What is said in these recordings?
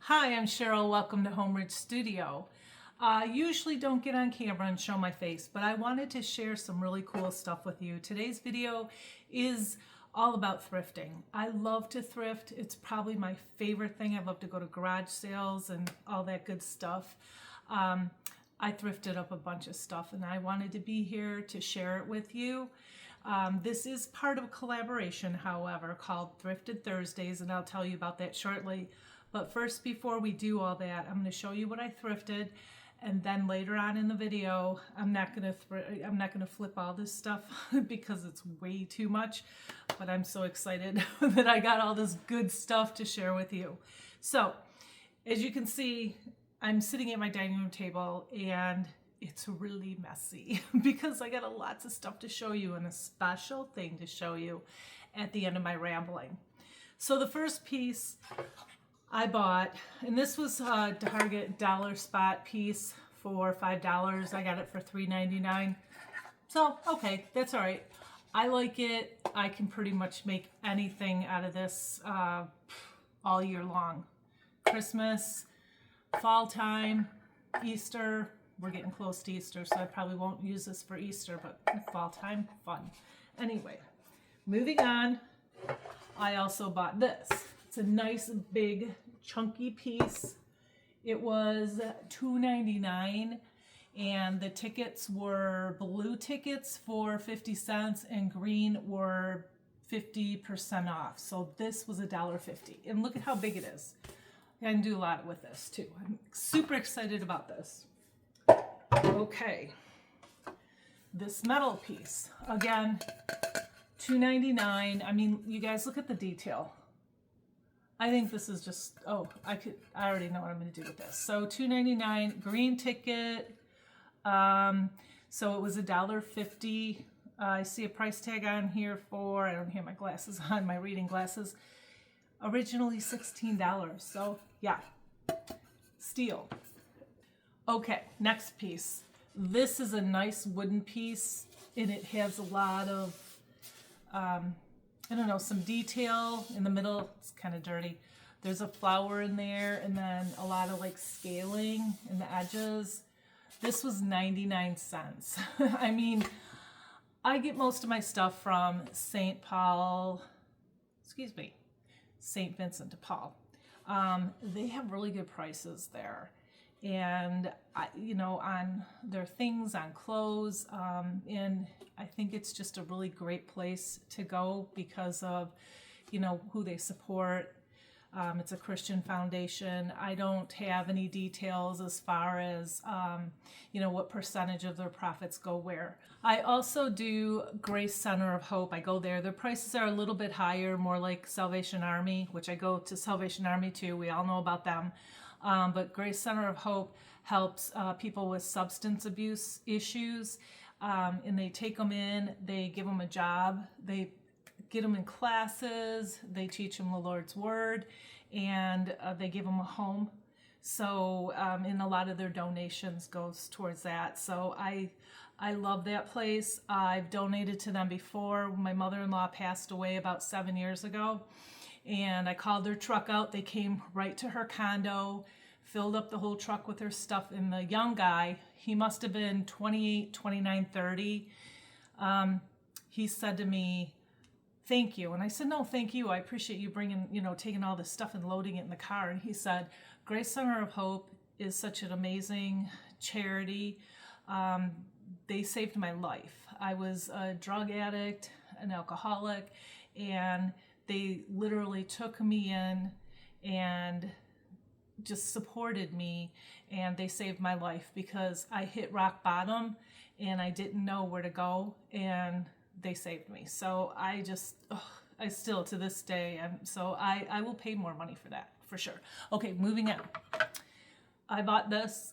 Hi, I'm Cheryl. Welcome to Home Ridge Studio. I usually don't get on camera and show my face, but I wanted to share some really cool stuff with you. Today's video is all about thrifting. I love to thrift. It's probably my favorite thing. I love to go to garage sales and all that good stuff. I thrifted up a bunch of stuff and I wanted to be here to share it with you. This is part of a collaboration, however, called Thrifted Thursdays, and I'll tell you about that shortly. But first, before we do all that, I'm going to show you what I thrifted, and then later on in the video, I'm not going to flip all this stuff because it's way too much. But I'm so excited that I got all this good stuff to share with you. So, as you can see, I'm sitting at my dining room table, and it's really messy because I got lots of stuff to show you and a special thing to show you at the end of my rambling. So the first piece I bought, and this was a Target dollar spot piece for $5. I got it for $3.99. So, okay, that's all right. I like it. I can pretty much make anything out of this all year long. Christmas, fall time, Easter. We're getting close to Easter, so I probably won't use this for Easter, but fall time, fun. Anyway, moving on, I also bought this. It's a nice, big, chunky piece. It was $2.99, and the tickets were blue tickets for 50 cents, and green were 50% off. So this was $1.50, and look at how big it is. I can do a lot with this, too. I'm super excited about this. Okay, this metal piece, again, $2.99. I mean, you guys look at the detail. I think this is just, I already know what I'm going to do with this. So $2.99, green ticket. So it was $1.50. I see a price tag on here for, I don't have my glasses on, my reading glasses. Originally $16. So yeah, steal. Okay, next piece. This is a nice wooden piece, and it has a lot of, I don't know, some detail in the middle. It's kind of dirty. There's a flower in there, and then a lot of like scaling in the edges. This was 99 cents. I mean, I get most of my stuff from St. Vincent de Paul. They have really good prices there. And on their things, on clothes, and I think it's just a really great place to go because of, who they support. It's a Christian foundation. I don't have any details as far as, what percentage of their profits go where. I also do Grace Center of Hope. I go there. Their prices are a little bit higher, more like Salvation Army, which I go to Salvation Army too. We all know about them. But Grace Center of Hope helps people with substance abuse issues, and they take them in, they give them a job, they get them in classes, they teach them the Lord's Word, and they give them a home. So, and a lot of their donations goes towards that. So I love that place. I've donated to them before. My mother-in-law passed away about 7 years ago. And I called their truck out. They came right to her condo, filled up the whole truck with her stuff. And the young guy, he must have been 28, 29, 30. He said to me, "Thank you." And I said, "No, thank you. I appreciate you bringing, taking all this stuff and loading it in the car." And he said, "Grace Center of Hope is such an amazing charity. They saved my life. I was a drug addict, an alcoholic, and they literally took me in and just supported me, and they saved my life because I hit rock bottom and I didn't know where to go, and they saved me." So I still to this day, I will pay more money for that, for sure. Okay, moving on. I bought this.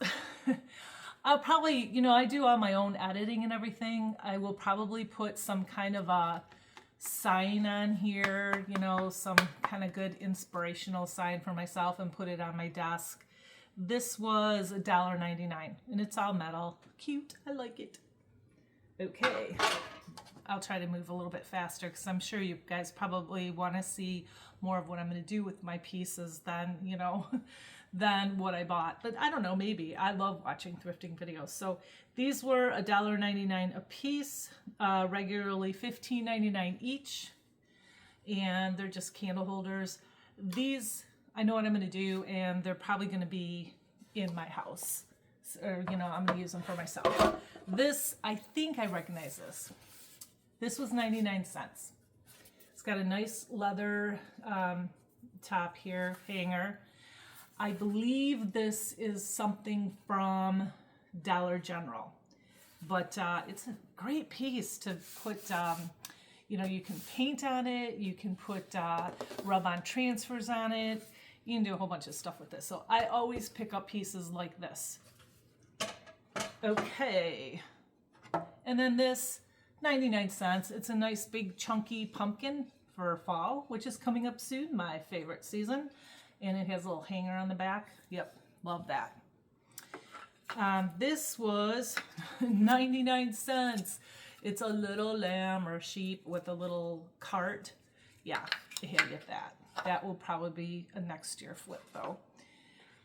I'll probably, I do all my own editing and everything. I will probably put some kind of a sign on here, some kind of good inspirational sign for myself and put it on my desk. This was $1.99, and it's all metal. Cute. I like it. Okay. I'll try to move a little bit faster because I'm sure you guys probably want to see more of what I'm going to do with my pieces than, than what I bought. But I don't know, maybe. I love watching thrifting videos. So these were $1.99 a piece, regularly $15.99 each. And they're just candle holders. These, I know what I'm going to do, and they're probably going to be in my house. Or, you know, I'm going to use them for myself. This, I think I recognize this. This was 99 cents. It's got a nice leather top here, hanger. I believe this is something from Dollar General. But it's a great piece to put, you know, you can paint on it. You can put rub-on transfers on it. You can do a whole bunch of stuff with this. So I always pick up pieces like this. Okay. And then this, 99 cents. It's a nice big chunky pumpkin for fall, which is coming up soon, my favorite season. And it has a little hanger on the back. Yep, love that. This was 99 cents. It's a little lamb or sheep with a little cart. Yeah, I had to get that. That will probably be a next year flip though.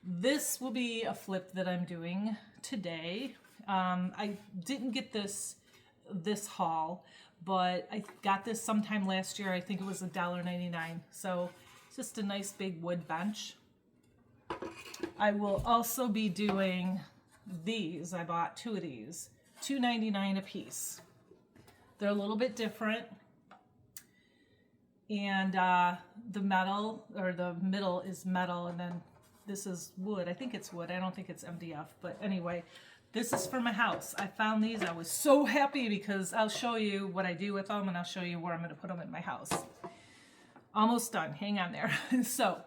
This will be a flip that I'm doing today. I didn't get this haul, but I got this sometime last year. I think it was $1.99. So it's just a nice big wood bench. I will also be doing these. I bought two of these, $2.99 a piece. They're a little bit different. And the metal, or the middle is metal, and then this is wood. I think it's wood. I don't think it's MDF. But anyway, this is for my house. I found these. I was so happy because I'll show you what I do with them, and I'll show you where I'm going to put them in my house. Almost done. Hang on there. So,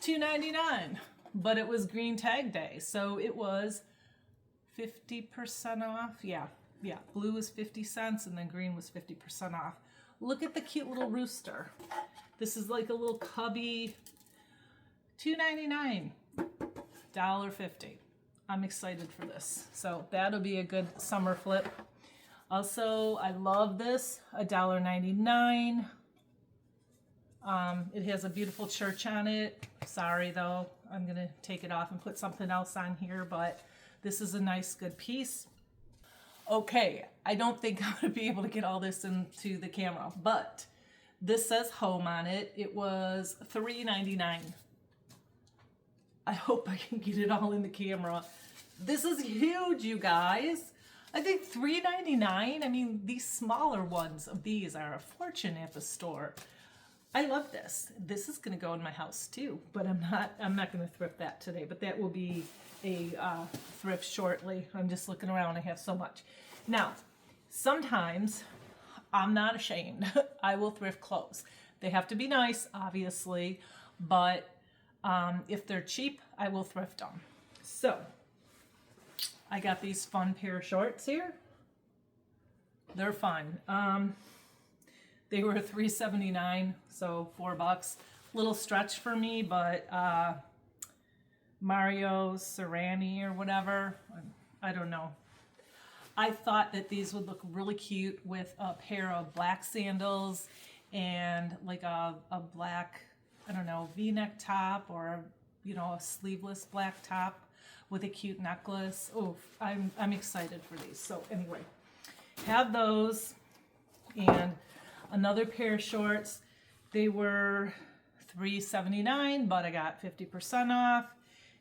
$2.99. But it was Green Tag Day, so it was 50% off. Yeah. Blue was 50 cents, and then green was 50% off. Look at the cute little rooster. This is like a little cubby. $2.99. $1.50. I'm excited for this. So that'll be a good summer flip. Also, I love this. $1.99. It has a beautiful church on it. Sorry though, I'm gonna take it off and put something else on here, but this is a nice, good piece. Okay, I don't think I'm gonna be able to get all this into the camera, but this says home on it. It was $3.99. I hope I can get it all in the camera. This is huge, you guys. I think $3.99. I mean, these smaller ones of these are a fortune at the store. I love this. This is going to go in my house too, but I'm not going to thrift that today, but that will be a thrift shortly. I'm just looking around. I have so much. Now, sometimes I'm not ashamed. I will thrift clothes. They have to be nice, obviously, but if they're cheap, I will thrift them. So, I got these fun pair of shorts here. They're fun. They were $3.79, so $4. Little stretch for me, but Mario Serrani or whatever, I don't know. I thought that these would look really cute with a pair of black sandals and like a black, I don't know, V-neck top, or you know, a sleeveless black top with a cute necklace. Oh, I'm excited for these. So anyway, have those. And another pair of shorts. They were $3.79, but I got 50% off.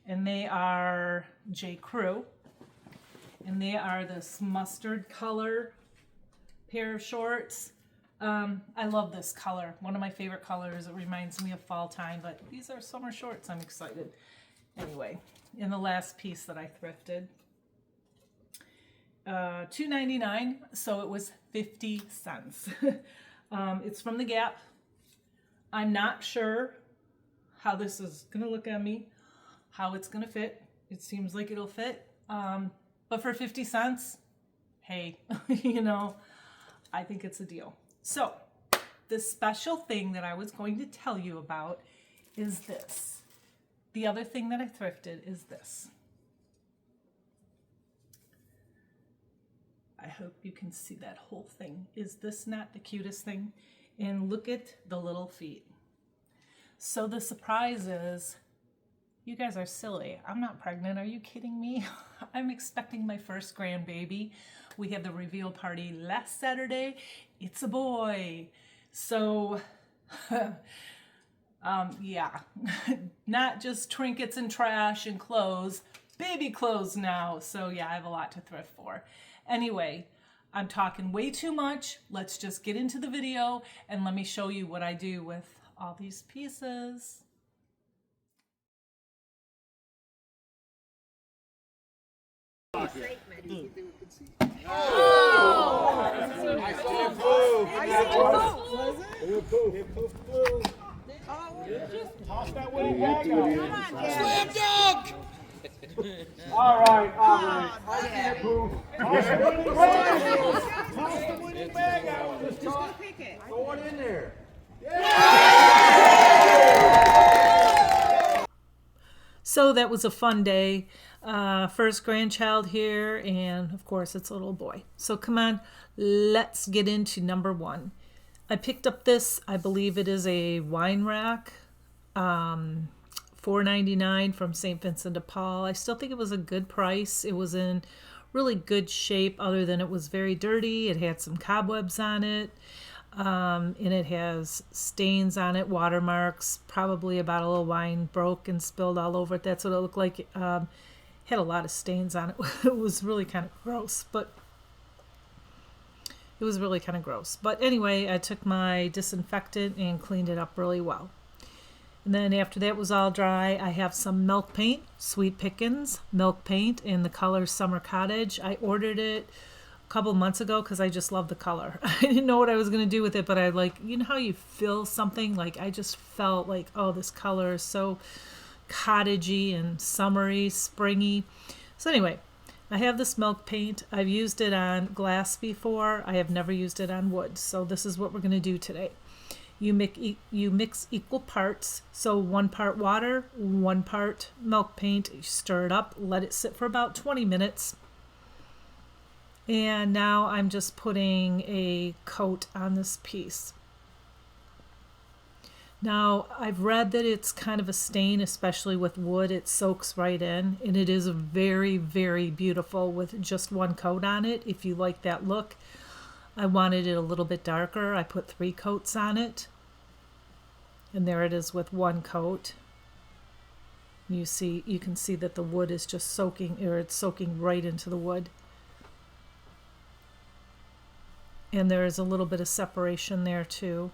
And they are J. Crew. And they are this mustard color pair of shorts. I love this color. One of my favorite colors. It reminds me of fall time, but these are summer shorts. I'm excited. Anyway, in the last piece that I thrifted, $2.99, so it was 50 cents. It's from the Gap. I'm not sure how this is gonna look on me, how it's gonna fit. It seems like it'll fit, but for 50 cents, hey, you know, I think it's a deal. So the special thing that I was going to tell you about is this. The other thing that I thrifted is this. I hope you can see that whole thing. Is this not the cutest thing? And look at the little feet. So the surprise is You guys are silly. I'm not pregnant. Are you kidding me? I'm expecting my first grandbaby. We had the reveal party last Saturday. It's a boy. So, yeah, not just trinkets and trash and clothes, baby clothes now. So yeah, I have a lot to thrift for. Anyway, I'm talking way too much. Let's just get into the video and let me show you what I do with all these pieces. Oh! I saw blue. I blue. Toss that winning bag out. Slam dunk! All right. I can't move. Toss the winning bag out. Toss the winning bag out. Just pick it. Throw it in there. So that was a fun day. First grandchild here, and of course it's a little boy. So come on, let's get into number one. I picked up this, I believe it is a wine rack, $4.99 from St. Vincent de Paul. I still think it was a good price. It was in really good shape other than it was very dirty. It had some cobwebs on it. And it has stains on it, watermarks, probably a bottle of wine broke and spilled all over it. That's what it looked like. Had a lot of stains on it. It was really kind of gross, but it was really kind of gross. But anyway, I took my disinfectant and cleaned it up really well. And then after that was all dry, I have some milk paint, Sweet Pickins milk paint in the color Summer Cottage. I ordered it a couple months ago because I just love the color. I didn't know what I was going to do with it, but I like, you know how you feel something? Like I just felt like, oh, this color is so cottagey and summery, springy. So anyway, I have this milk paint. I've used it on glass before. I have never used it on wood. So this is what we're going to do today. You mix equal parts. So 1 part water, 1 part milk paint. You stir it up, let it sit for about 20 minutes. And now I'm just putting a coat on this piece. Now, I've read that it's kind of a stain, especially with wood. It soaks right in, and it is very, very beautiful with just 1 coat on it, if you like that look. I wanted it a little bit darker. I put 3 coats on it, and there it is with 1 coat. You can see that the wood is just soaking, or it's soaking right into the wood. And there is a little bit of separation there too.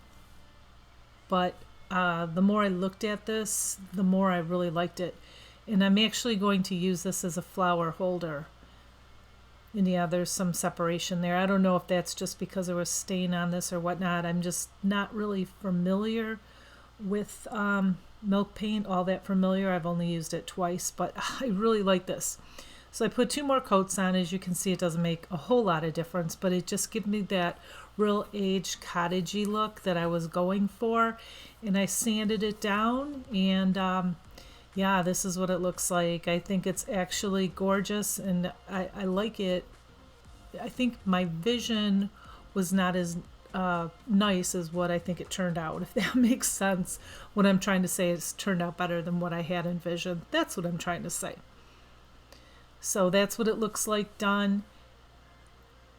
But the more I looked at this, the more I really liked it. And I'm actually going to use this as a flower holder. And yeah, there's some separation there. I don't know if that's just because there was stain on this or whatnot. I'm just not really familiar with milk paint, all that familiar. I've only used it twice, but I really like this. So I put 2 more coats on. As you can see, it doesn't make a whole lot of difference, but it just gives me that real aged cottagey look that I was going for. And I sanded it down, and yeah, this is what it looks like. I think it's actually gorgeous, and I like it. I think my vision was not as nice as what I think it turned out, if that makes sense. What I'm trying to say is turned out better than what I had envisioned. That's what I'm trying to say. So that's what it looks like done.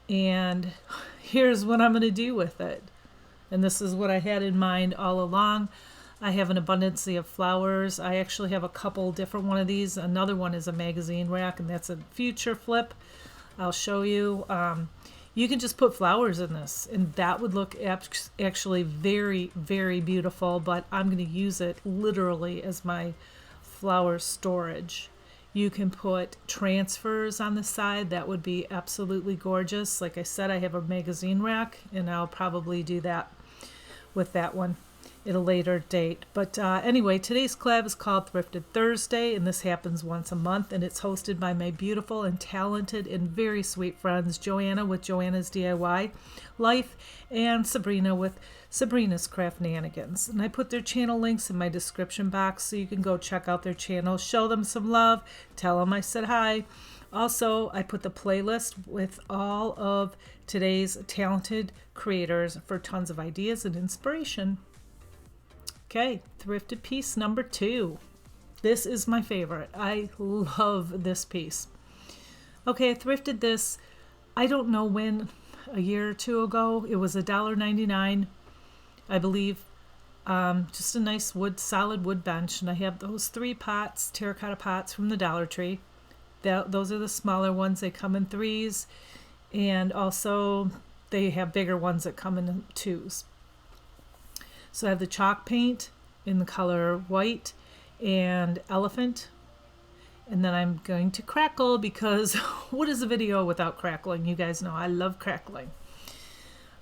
And here's what I'm going to do with it. And this is what I had in mind all along. I have an abundance of flowers. I actually have a couple different one of these. Another one is a magazine rack, and that's a future flip. I'll show you. You can just put flowers in this, and that would look actually very, very beautiful, but I'm going to use it literally as my flower storage. You can put transfers on the side. That would be absolutely gorgeous. Like I said, I have a magazine rack, and I'll probably do that with that one at a later date. But anyway, today's collab is called Thrifted Thursday, and this happens once a month, and it's hosted by my beautiful and talented and very sweet friends, Joanna with Joanna's DIY Life and Sabrina with Sabrina's Craft-nanigans. And I put their channel links in my description box so you can go check out their channel, show them some love, tell them I said hi. Also, I put the playlist with all of today's talented creators for tons of ideas and inspiration. Okay, thrifted piece number 2. This is my favorite. I love this piece. Okay, I thrifted this, I don't know when, a year or two ago. It was $1.99, I believe. Just a nice wood, solid wood bench. And I have those 3 pots, terracotta pots from the Dollar Tree. Those are the smaller ones. They come in 3s. And also they have bigger ones that come in 2s. So I have the chalk paint in the color white and elephant. And then I'm going to crackle, because what is a video without crackling? You guys know I love crackling.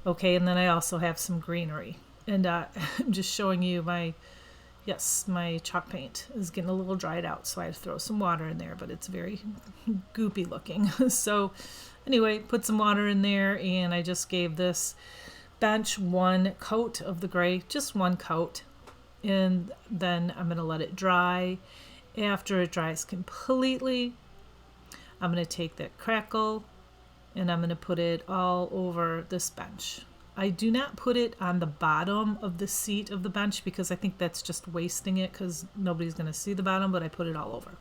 Okay, and then I also have some greenery. And I'm just showing you my chalk paint is getting a little dried out, so I had to throw some water in there, but it's very goopy looking. So anyway, put some water in there, and I just gave this bench 1 coat of the gray, just 1 coat. And then I'm going to let it dry. After it dries completely, I'm going to take that crackle and I'm going to put it all over this bench. I do not put it on the bottom of the seat of the bench, because I think that's just wasting it, because nobody's going to see the bottom, but I put it all over.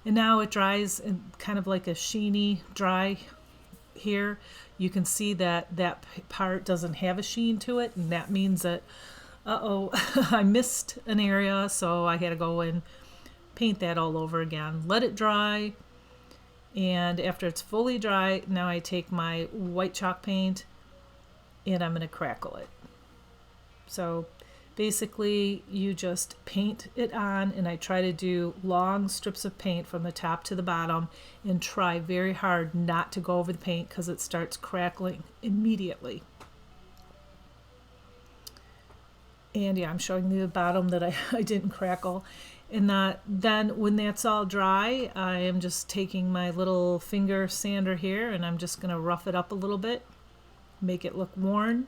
And now it dries in kind of like a sheeny dry here. You can see that that part doesn't have a sheen to it, and that means that, I missed an area, so I had to go and paint that all over again. Let it dry, and after it's fully dry, now I take my white chalk paint and I'm going to crackle it. So basically you just paint it on, and I try to do long strips of paint from the top to the bottom and try very hard not to go over the paint, because it starts crackling immediately. And yeah, I'm showing you the bottom that I didn't crackle. And then when that's all dry, I am just taking my little finger sander here, and I'm just going to rough it up a little bit, make it look worn.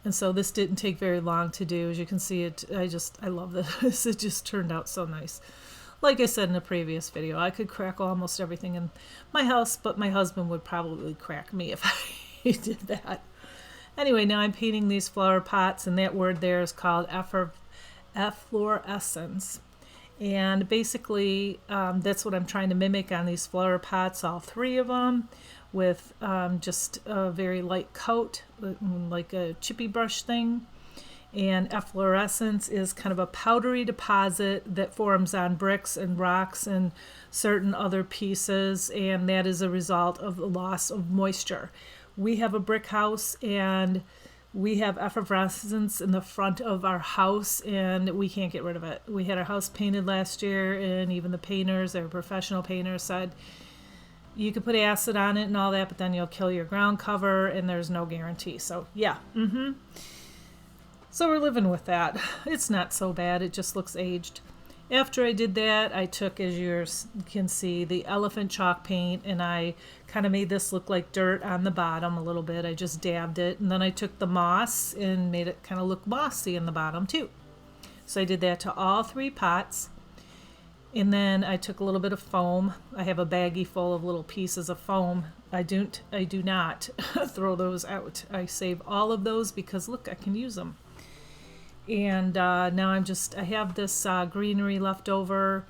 And so this didn't take very long to do. As you can see, I love this. It just turned out so nice. Like I said in a previous video, I could crackle almost everything in my house, but my husband would probably crack me if I did that. Anyway, now I'm painting these flower pots, and that word there is called efflorescence. And basically, that's what I'm trying to mimic on these flower pots, all 3 of them, with just a very light coat, like a chippy brush thing. And efflorescence is kind of a powdery deposit that forms on bricks and rocks and certain other pieces, and that is a result of the loss of moisture. We have a brick house, and we have effervescence in the front of our house, and we can't get rid of it. We had our house painted last year, and even the painters, our professional painters, said you could put acid on it and all that, but then you'll kill your ground cover, and there's no guarantee. So yeah, So we're living with that. It's not so bad. It just looks aged. After I did that, I took, as you can see, the elephant chalk paint, and I kind of made this look like dirt on the bottom a little bit. I just dabbed it, and then I took the moss and made it kind of look mossy in the bottom too. So I did that to all 3 pots. And then I took a little bit of foam. I have a baggie full of little pieces of foam. I do not throw those out. I save all of those because look, I can use them. And now I have this greenery left over.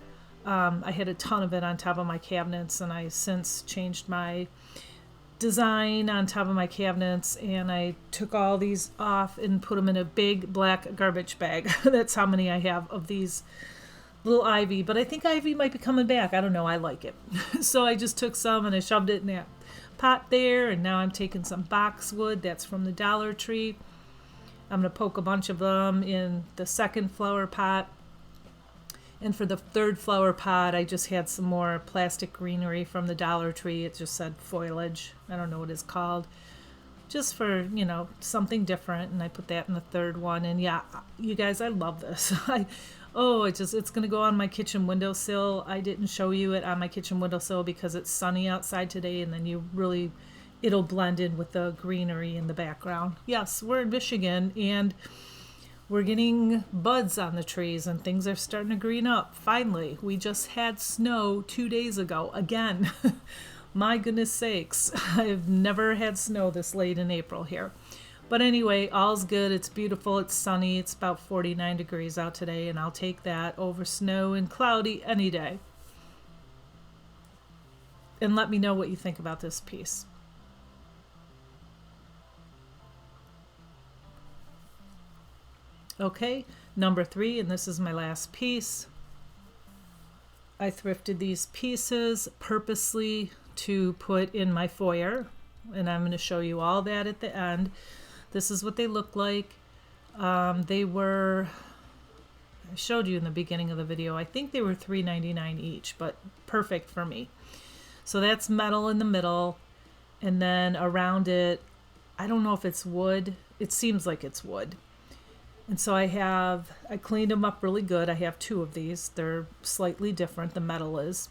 I had a ton of it on top of my cabinets, and I since changed my design on top of my cabinets, and I took all these off and put them in a big black garbage bag. That's how many I have of these little ivy, but I think ivy might be coming back. I don't know, I like it. So I just took some and I shoved it in that pot there, and now I'm taking some boxwood that's from the Dollar Tree. I'm going to poke a bunch of them in the second flower pot. And for the third flower pot, I just had some more plastic greenery from the Dollar Tree. It just said foliage. I don't know what it's called. Just for, you know, something different. And I put that in the third one. And yeah, you guys, I love this. It's going to go on my kitchen windowsill. I didn't show you it on my kitchen windowsill because it's sunny outside today. And then it'll blend in with the greenery in the background. Yes, we're in Michigan, and we're getting buds on the trees, and things are starting to green up. Finally, we just had snow 2 days ago again. My goodness sakes, I've never had snow this late in April here. But anyway, all's good. It's beautiful. It's sunny. It's about 49 degrees out today, and I'll take that over snow and cloudy any day. And let me know what you think about this piece. Okay, number 3, and this is my last piece. I thrifted these pieces purposely to put in my foyer, and I'm going to show you all that at the end. This is what they look like. They were, I showed you in the beginning of the video, I think they were $3.99 each, but perfect for me. So that's metal in the middle, and then around it, I don't know if it's wood. It seems like it's wood. And so I cleaned them up really good. I have 2 of these. They're slightly different, the metal is.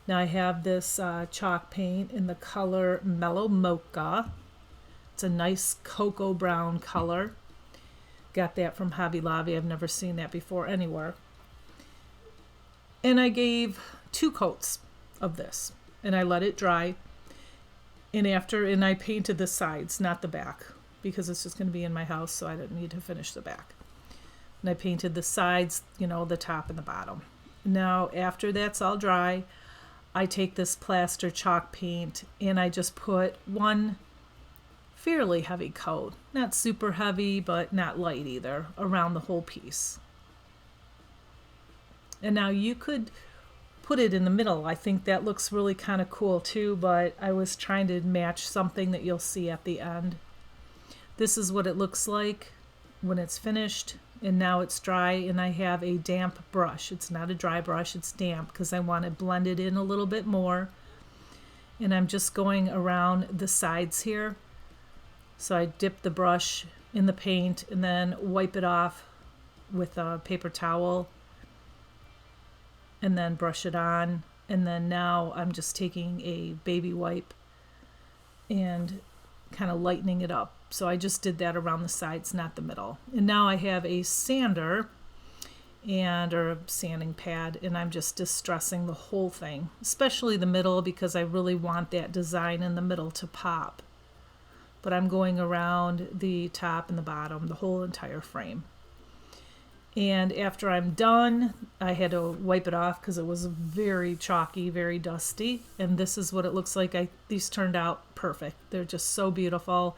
Now I have this chalk paint in the color Mellow Mocha. It's a nice cocoa brown color. Got that from Hobby Lobby. I've never seen that before anywhere. And I gave 2 coats of this, and I let it dry. And I painted the sides, not the back, because it's just going to be in my house, so I didn't need to finish the back. And I painted the sides, you know, the top and the bottom. Now, after that's all dry, I take this plaster chalk paint and I just put one fairly heavy coat, not super heavy, but not light either, around the whole piece. And now you could put it in the middle. I think that looks really kind of cool too, but I was trying to match something that you'll see at the end. This is what it looks like when it's finished, and now it's dry, and I have a damp brush. It's not a dry brush, it's damp because I want to blend it in a little bit more. And I'm just going around the sides here. So I dip the brush in the paint and then wipe it off with a paper towel and then brush it on. And then now I'm just taking a baby wipe and kind of lightening it up. So I just did that around the sides, not the middle. And now I have a sander or a sanding pad, and I'm just distressing the whole thing, especially the middle, because I really want that design in the middle to pop. But I'm going around the top and the bottom, the whole entire frame. And after I'm done, I had to wipe it off because it was very chalky, very dusty. And this is what it looks like. These turned out perfect. They're just so beautiful.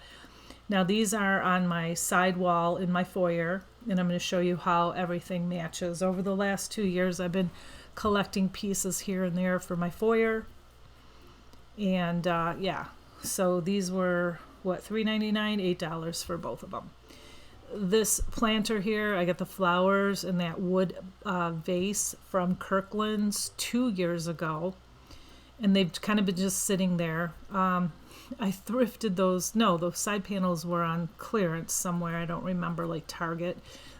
Now these are on my side wall in my foyer, and I'm going to show you how everything matches. Over the last 2 years, I've been collecting pieces here and there for my foyer. And yeah, so these were, what, $3.99, $8 for both of them. This planter here, I got the flowers in that wood vase from Kirkland's 2 years ago, and they've kind of been just sitting there. I thrifted those. No, those side panels were on clearance somewhere. I don't remember, like Target.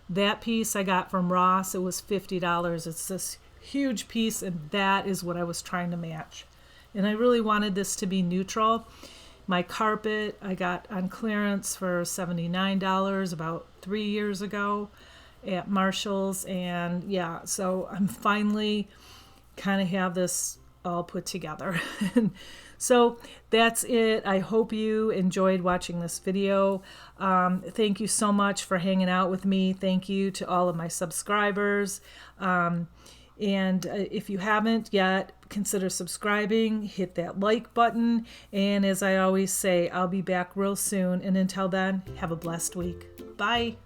That piece I got from Ross. It was $50. It's this huge piece, and that is what I was trying to match. And I really wanted this to be neutral. My carpet I got on clearance for $79 about 3 years ago at Marshall's. And yeah, so I'm finally kind of have this all put together. So that's it. I hope you enjoyed watching this video. Thank you so much for hanging out with me. Thank you to all of my subscribers. And if you haven't yet, consider subscribing, hit that like button. And as I always say, I'll be back real soon. And until then, have a blessed week. Bye.